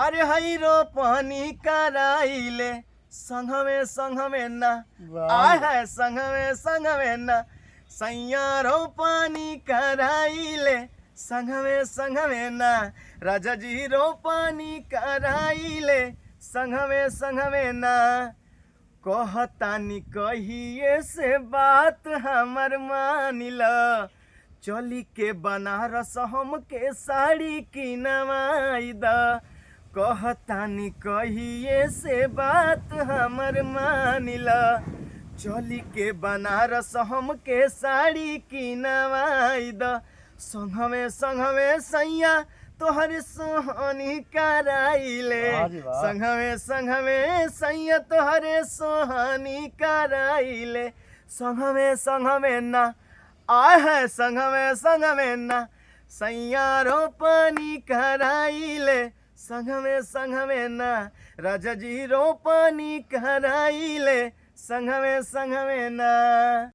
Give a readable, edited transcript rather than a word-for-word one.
अरे हई रोपनी कराइले संघवे ना आय है संघवे ना सैया रोपनी कराइले संघवे ना राजा जी रोपनी कराइले संघवे ना कहतानी कहिए से बात हमर मानिल चली के बनारस हमके साड़ी किनवाई द कहतानी कहिए से बात हमर मानिल चली के बनारस हमके साड़ी किनवाई द संघवे सैया तोहर सोहनी कराइले संघवे सैया तोहरे सोहनी कराइले संघवे ना आय है संघवे ना सैया रोपनी कराइले संघवे ना राजा जी रोपनी कराइले संघवे ना।